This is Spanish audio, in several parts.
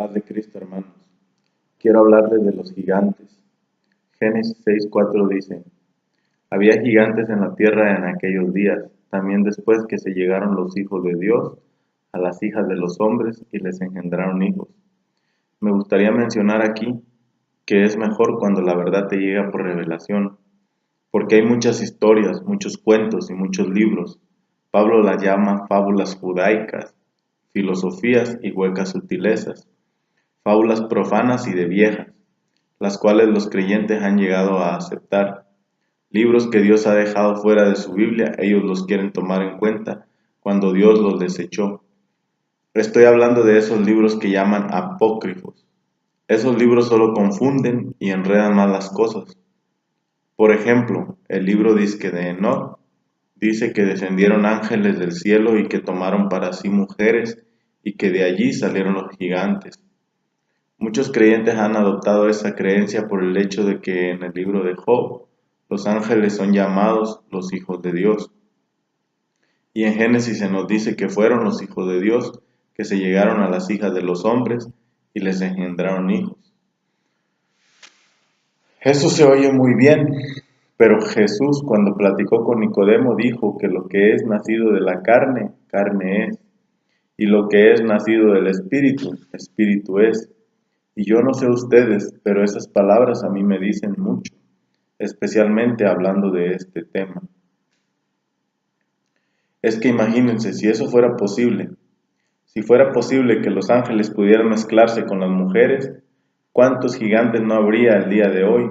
Paz de Cristo, hermanos. Quiero hablarles de los gigantes. Génesis 6:4 dice: Había gigantes en la tierra en aquellos días, también después que se llegaron los hijos de Dios a las hijas de los hombres y les engendraron hijos. Me gustaría mencionar aquí que es mejor cuando la verdad te llega por revelación, porque hay muchas historias, muchos cuentos y muchos libros. Pablo las llama fábulas judaicas, filosofías y huecas sutilezas, fábulas profanas y de viejas, las cuales los creyentes han llegado a aceptar. Libros que Dios ha dejado fuera de su Biblia, ellos los quieren tomar en cuenta cuando Dios los desechó. Estoy hablando de esos libros que llaman apócrifos. Esos libros solo confunden y enredan más las cosas. Por ejemplo, el libro disque de Enoch dice que descendieron ángeles del cielo y que tomaron para sí mujeres y que de allí salieron los gigantes. Muchos creyentes han adoptado esa creencia por el hecho de que en el libro de Job los ángeles son llamados los hijos de Dios. Y en Génesis se nos dice que fueron los hijos de Dios que se llegaron a las hijas de los hombres y les engendraron hijos. Eso se oye muy bien, pero Jesús cuando platicó con Nicodemo dijo que lo que es nacido de la carne, carne es, y lo que es nacido del espíritu, espíritu es. Y yo no sé ustedes, pero esas palabras a mí me dicen mucho, especialmente hablando de este tema. Es que imagínense, si eso fuera posible, si fuera posible que los ángeles pudieran mezclarse con las mujeres, ¿cuántos gigantes no habría el día de hoy?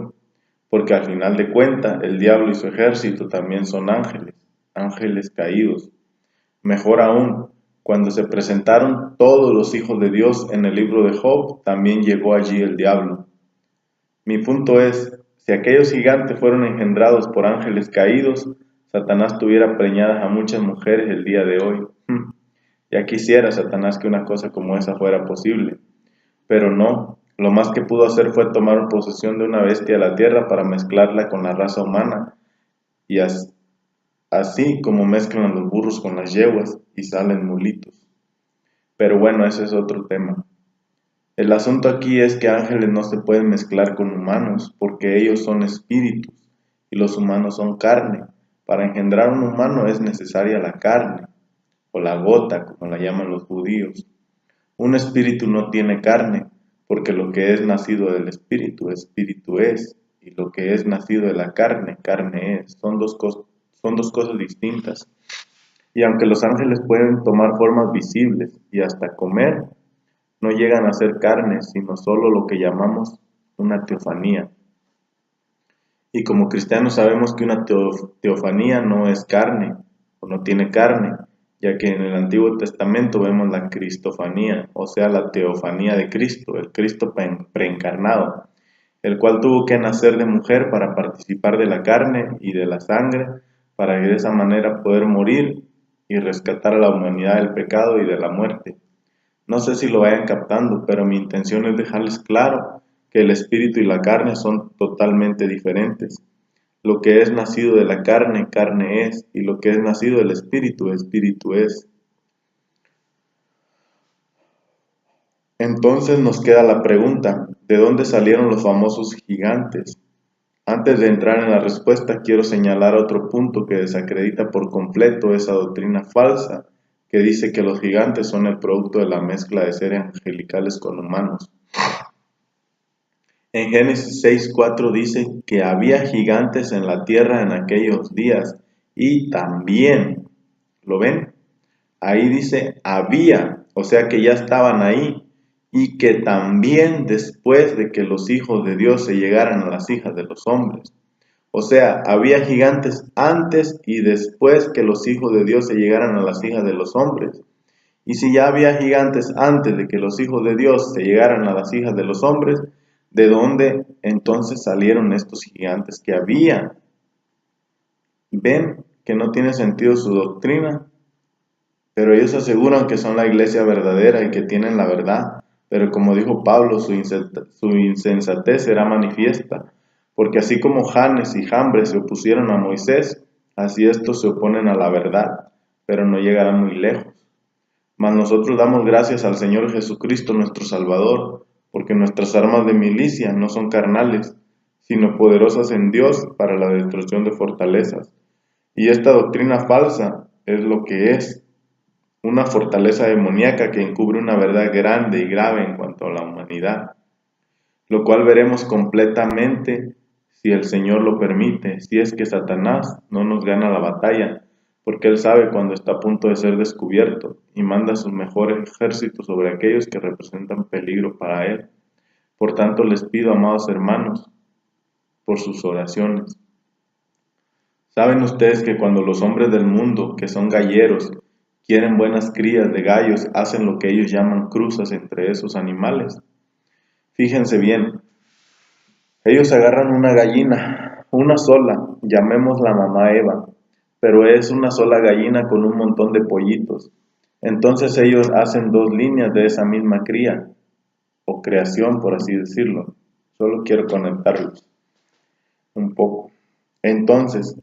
Porque al final de cuentas, el diablo y su ejército también son ángeles, ángeles caídos. Mejor aún, cuando se presentaron todos los hijos de Dios en el libro de Job, también llegó allí el diablo. Mi punto es, si aquellos gigantes fueron engendrados por ángeles caídos, Satanás tuviera preñadas a muchas mujeres el día de hoy. Ya quisiera Satanás que una cosa como esa fuera posible, pero no. Lo más que pudo hacer fue tomar posesión de una bestia de la tierra para mezclarla con la raza humana, y así como mezclan los burros con las yeguas y salen mulitos. Pero bueno, ese es otro tema. El asunto aquí es que ángeles no se pueden mezclar con humanos, porque ellos son espíritus y los humanos son carne. Para engendrar un humano es necesaria la carne, o la gota, como la llaman los judíos. Un espíritu no tiene carne, porque lo que es nacido del espíritu, espíritu es, y lo que es nacido de la carne, carne es. Son dos cosas distintas. Y aunque los ángeles pueden tomar formas visibles y hasta comer, no llegan a ser carne, sino solo lo que llamamos una teofanía. Y como cristianos sabemos que una teofanía no es carne, o no tiene carne, ya que en el Antiguo Testamento vemos la cristofanía, o sea, la teofanía de Cristo, el Cristo preencarnado, el cual tuvo que nacer de mujer para participar de la carne y de la sangre, para que de esa manera poder morir y rescatar a la humanidad del pecado y de la muerte. No sé si lo vayan captando, pero mi intención es dejarles claro que el espíritu y la carne son totalmente diferentes. Lo que es nacido de la carne, carne es, y lo que es nacido del espíritu, espíritu es. Entonces nos queda la pregunta, ¿de dónde salieron los famosos gigantes? Antes de entrar en la respuesta, quiero señalar otro punto que desacredita por completo esa doctrina falsa, que dice que los gigantes son el producto de la mezcla de seres angelicales con humanos. En Génesis 6:4 dice que había gigantes en la tierra en aquellos días y también, ¿lo ven? Ahí dice había, o sea que ya estaban ahí, y que también después de que los hijos de Dios se llegaran a las hijas de los hombres. O sea, había gigantes antes y después que los hijos de Dios se llegaran a las hijas de los hombres. Y si ya había gigantes antes de que los hijos de Dios se llegaran a las hijas de los hombres, ¿de dónde entonces salieron estos gigantes que había? ¿Ven que no tiene sentido su doctrina? Pero ellos aseguran que son la iglesia verdadera y que tienen la verdad. Pero como dijo Pablo, su insensatez será manifiesta. Porque así como Janes y Jambres se opusieron a Moisés, así estos se oponen a la verdad, pero no llegarán muy lejos. Mas nosotros damos gracias al Señor Jesucristo nuestro Salvador, porque nuestras armas de milicia no son carnales, sino poderosas en Dios para la destrucción de fortalezas. Y esta doctrina falsa es lo que es, una fortaleza demoníaca que encubre una verdad grande y grave en cuanto a la humanidad, lo cual veremos completamente si el Señor lo permite, si es que Satanás no nos gana la batalla, porque Él sabe cuando está a punto de ser descubierto y manda sus mejores ejércitos sobre aquellos que representan peligro para Él. Por tanto, les pido, amados hermanos, por sus oraciones. ¿Saben ustedes que cuando los hombres del mundo, que son galleros, quieren buenas crías de gallos, hacen lo que ellos llaman cruzas entre esos animales? Fíjense bien, ellos agarran una gallina, una sola, llamémosla mamá Eva, pero es una sola gallina con un montón de pollitos. Entonces ellos hacen 2 líneas de esa misma cría, o creación por así decirlo. Solo quiero conectarlos un poco. Entonces,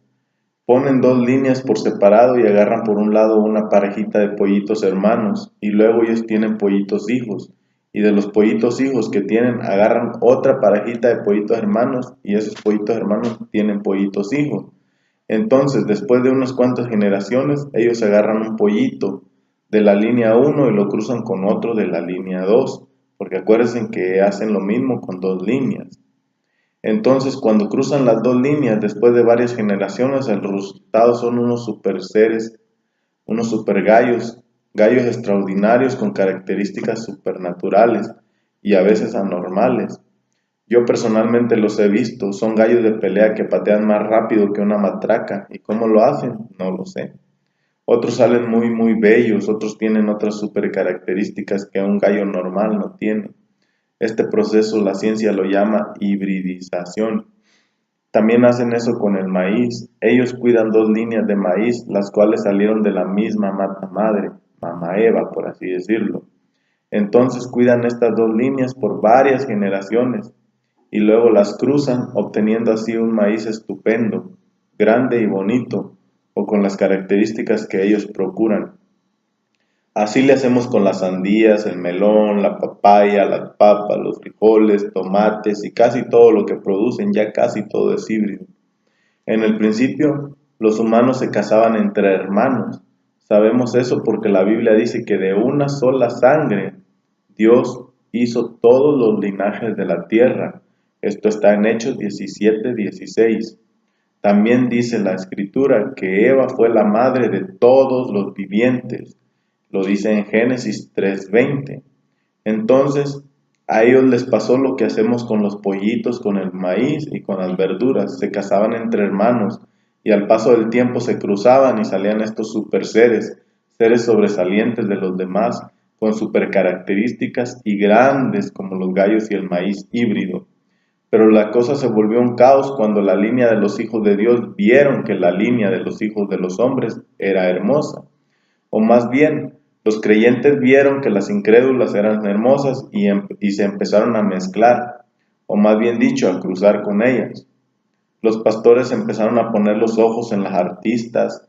ponen 2 líneas por separado y agarran por un lado una parejita de pollitos hermanos y luego ellos tienen pollitos hijos. Y de los pollitos hijos que tienen, agarran otra parejita de pollitos hermanos y esos pollitos hermanos tienen pollitos hijos. Entonces, después de unas cuantas generaciones, ellos agarran un pollito de la línea 1 y lo cruzan con otro de la línea 2, porque acuérdense que hacen lo mismo con 2 líneas. Entonces, cuando cruzan las 2 líneas, después de varias generaciones, el resultado son unos super seres, unos super gallos, gallos extraordinarios con características supernaturales y a veces anormales. Yo personalmente los he visto, son gallos de pelea que patean más rápido que una matraca. ¿Y cómo lo hacen? No lo sé. Otros salen muy bellos, otros tienen otras super características que un gallo normal no tiene. Este proceso la ciencia lo llama hibridización. También hacen eso con el maíz. Ellos cuidan 2 líneas de maíz, las cuales salieron de la misma mata madre, mamá Eva, por así decirlo. Entonces cuidan estas 2 líneas por varias generaciones y luego las cruzan, obteniendo así un maíz estupendo, grande y bonito, o con las características que ellos procuran. Así le hacemos con las sandías, el melón, la papaya, las papas, los frijoles, tomates y casi todo lo que producen, ya casi todo es híbrido. En el principio, los humanos se casaban entre hermanos. Sabemos eso porque la Biblia dice que de una sola sangre Dios hizo todos los linajes de la tierra. Esto está en Hechos 17:16. También dice la Escritura que Eva fue la madre de todos los vivientes. Lo dice en Génesis 3:20. Entonces, a ellos les pasó lo que hacemos con los pollitos, con el maíz y con las verduras. Se casaban entre hermanos y al paso del tiempo se cruzaban y salían estos super seres, seres sobresalientes de los demás, con super características y grandes como los gallos y el maíz híbrido. Pero la cosa se volvió un caos cuando la línea de los hijos de Dios vieron que la línea de los hijos de los hombres era hermosa. O más bien, los creyentes vieron que las incrédulas eran hermosas y se empezaron a mezclar, o más bien dicho, a cruzar con ellas. Los pastores empezaron a poner los ojos en las artistas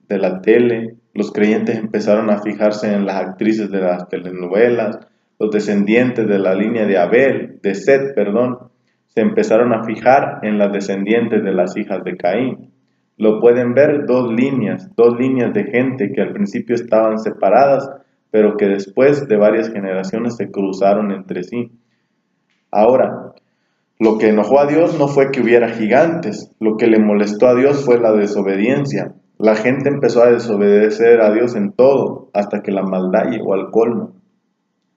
de la tele, los creyentes empezaron a fijarse en las actrices de las telenovelas, los descendientes de la línea de Set, se empezaron a fijar en las descendientes de las hijas de Caín. Lo pueden ver 2 líneas de gente que al principio estaban separadas, pero que después de varias generaciones se cruzaron entre sí. Ahora, lo que enojó a Dios no fue que hubiera gigantes, lo que le molestó a Dios fue la desobediencia. La gente empezó a desobedecer a Dios en todo, hasta que la maldad llegó al colmo.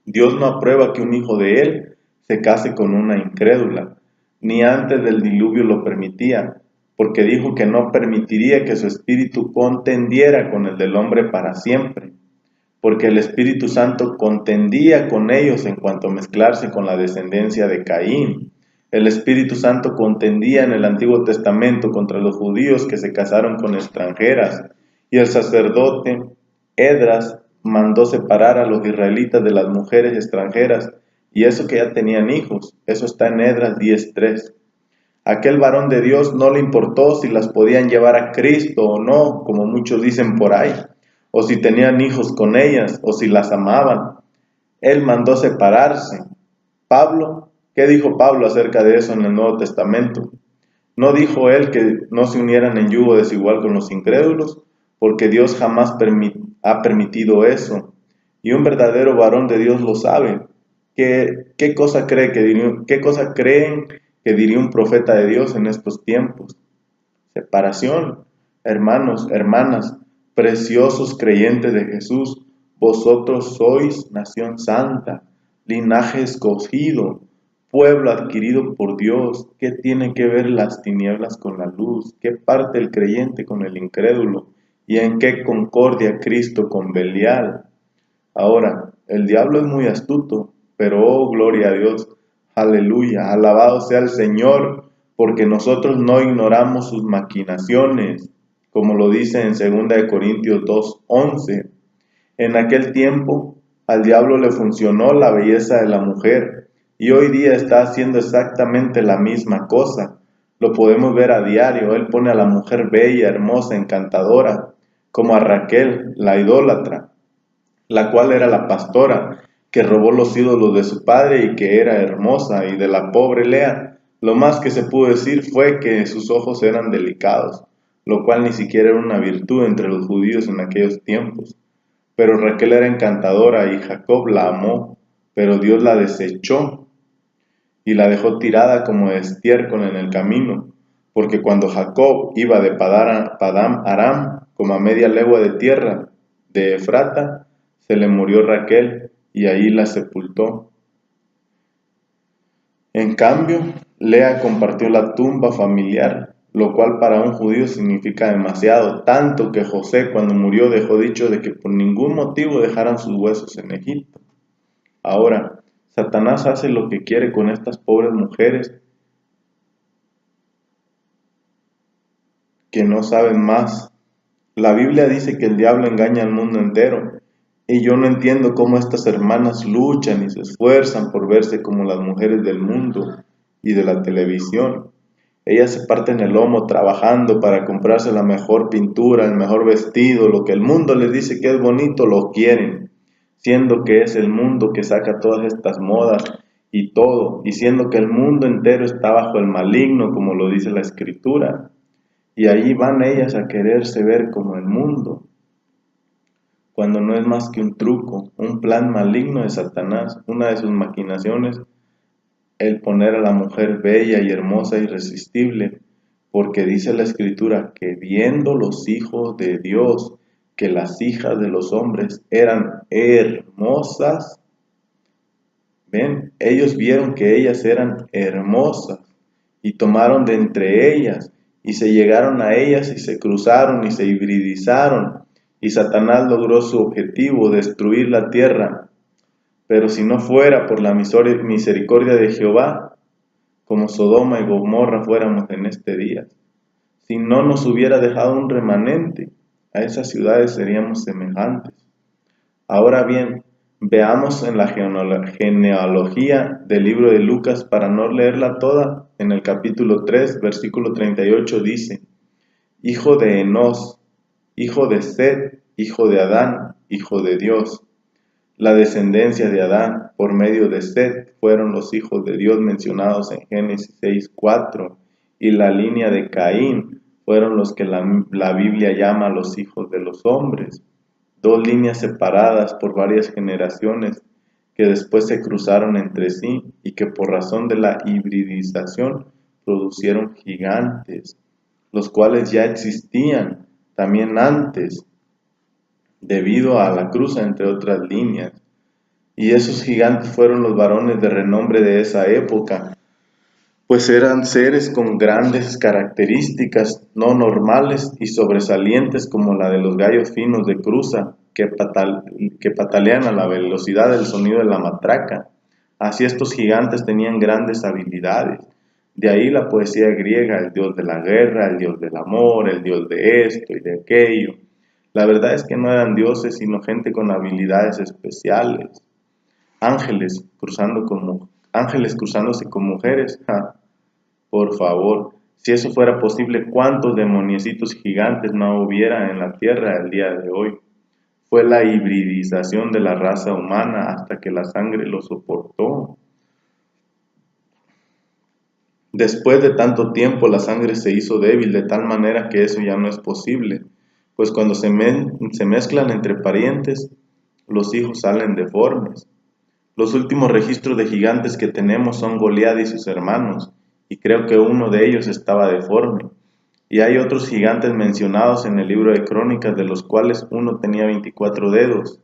Dios no aprueba que un hijo de Él se case con una incrédula, ni antes del diluvio lo permitía, porque dijo que no permitiría que su espíritu contendiera con el del hombre para siempre, porque el Espíritu Santo contendía con ellos en cuanto a mezclarse con la descendencia de Caín. El Espíritu Santo contendía en el Antiguo Testamento contra los judíos que se casaron con extranjeras, y el sacerdote Esdras mandó separar a los israelitas de las mujeres extranjeras, y eso que ya tenían hijos. Eso está en Esdras 10:3. Aquel varón de Dios no le importó si las podían llevar a Cristo o no, como muchos dicen por ahí, o si tenían hijos con ellas, o si las amaban. Él mandó separarse. Pablo, ¿qué dijo Pablo acerca de eso en el Nuevo Testamento? ¿No dijo él que no se unieran en yugo desigual con los incrédulos? Porque Dios jamás ha permitido eso. Y un verdadero varón de Dios lo sabe. ¿Qué cosa creen que diría un profeta de Dios en estos tiempos? Separación. Hermanos, hermanas, preciosos creyentes de Jesús, vosotros sois nación santa, linaje escogido, pueblo adquirido por Dios. ¿Qué tiene que ver las tinieblas con la luz? ¿Qué parte el creyente con el incrédulo? ¿Y en qué concordia Cristo con Belial? Ahora, el diablo es muy astuto, pero oh, gloria a Dios, aleluya, alabado sea el Señor, porque nosotros no ignoramos sus maquinaciones, como lo dice en 2 Corintios 2:11. En aquel tiempo, al diablo le funcionó la belleza de la mujer, y hoy día está haciendo exactamente la misma cosa. Lo podemos ver a diario. Él pone a la mujer bella, hermosa, encantadora, como a Raquel, la idólatra, la cual era la pastora, que robó los ídolos de su padre y que era hermosa, y de la pobre Lea, lo más que se pudo decir fue que sus ojos eran delicados, lo cual ni siquiera era una virtud entre los judíos en aquellos tiempos. Pero Raquel era encantadora y Jacob la amó, pero Dios la desechó y la dejó tirada como estiércol en el camino, porque cuando Jacob iba de Padán Aram, como a media legua de tierra de Efrata, se le murió Raquel y ahí la sepultó. En cambio, Lea compartió la tumba familiar, lo cual para un judío significa demasiado, tanto que José cuando murió dejó dicho de que por ningún motivo dejaran sus huesos en Egipto. Ahora, Satanás hace lo que quiere con estas pobres mujeres que no saben más. La Biblia dice que el diablo engaña al mundo entero, y yo no entiendo cómo estas hermanas luchan y se esfuerzan por verse como las mujeres del mundo y de la televisión. Ellas se parten el lomo trabajando para comprarse la mejor pintura, el mejor vestido, lo que el mundo les dice que es bonito, lo quieren, siendo que es el mundo que saca todas estas modas y todo, y siendo que el mundo entero está bajo el maligno, como lo dice la Escritura. Y ahí van ellas a quererse ver como el mundo, cuando no es más que un truco, un plan maligno de Satanás. Una de sus maquinaciones, el poner a la mujer bella y hermosa e irresistible, porque dice la Escritura que viendo los hijos de Dios que las hijas de los hombres eran hermosas, ven, ellos vieron que ellas eran hermosas y tomaron de entre ellas y se llegaron a ellas y se cruzaron y se hibridizaron, y Satanás logró su objetivo, destruir la tierra. Pero si no fuera por la misericordia de Jehová, como Sodoma y Gomorra fuéramos en este día, si no nos hubiera dejado un remanente, a esas ciudades seríamos semejantes. Ahora bien, veamos en la genealogía del libro de Lucas, para no leerla toda. En el capítulo 3, versículo 38 dice: hijo de Enos, hijo de Set, hijo de Adán, hijo de Dios. La descendencia de Adán por medio de Set fueron los hijos de Dios mencionados en Génesis 6:4, y la línea de Caín fueron los que la Biblia llama los hijos de los hombres. Dos líneas separadas por varias generaciones que después se cruzaron entre sí y que por razón de la hibridización producieron gigantes, los cuales ya existían también antes, debido a la cruza entre otras líneas. Y esos gigantes fueron los varones de renombre de esa época, pues eran seres con grandes características no normales y sobresalientes, como la de los gallos finos de cruza, que patalean a la velocidad del sonido de la matraca. Así estos gigantes tenían grandes habilidades. De ahí la poesía griega: el dios de la guerra, el dios del amor, el dios de esto y de aquello. La verdad es que no eran dioses, sino gente con habilidades especiales. Ángeles cruzándose con mujeres. Por favor, si eso fuera posible, ¿cuántos demoniecitos gigantes no hubiera en la tierra el día de hoy? Fue la hibridización de la raza humana hasta que la sangre lo soportó. Después de tanto tiempo la sangre se hizo débil de tal manera que eso ya no es posible, pues cuando se mezclan entre parientes, los hijos salen deformes. Los últimos registros de gigantes que tenemos son Goliat y sus hermanos, y creo que uno de ellos estaba deforme. Y hay otros gigantes mencionados en el libro de Crónicas, de los cuales uno tenía 24 dedos.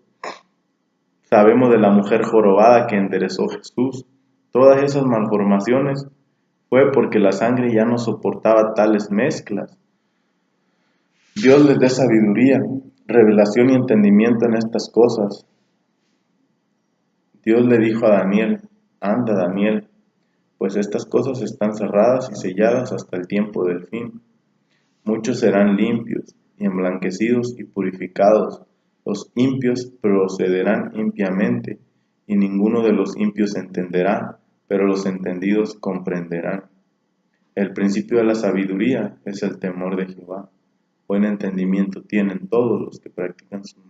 Sabemos de la mujer jorobada que enderezó Jesús. Todas esas malformaciones fue porque la sangre ya no soportaba tales mezclas. Dios les dé sabiduría, revelación y entendimiento en estas cosas. Dios le dijo a Daniel: anda, Daniel, pues estas cosas están cerradas y selladas hasta el tiempo del fin. Muchos serán limpios y emblanquecidos y purificados. Los impios procederán impiamente, y ninguno de los impios entenderá, pero los entendidos comprenderán. El principio de la sabiduría es el temor de Jehová. Buen entendimiento tienen todos los que practican sus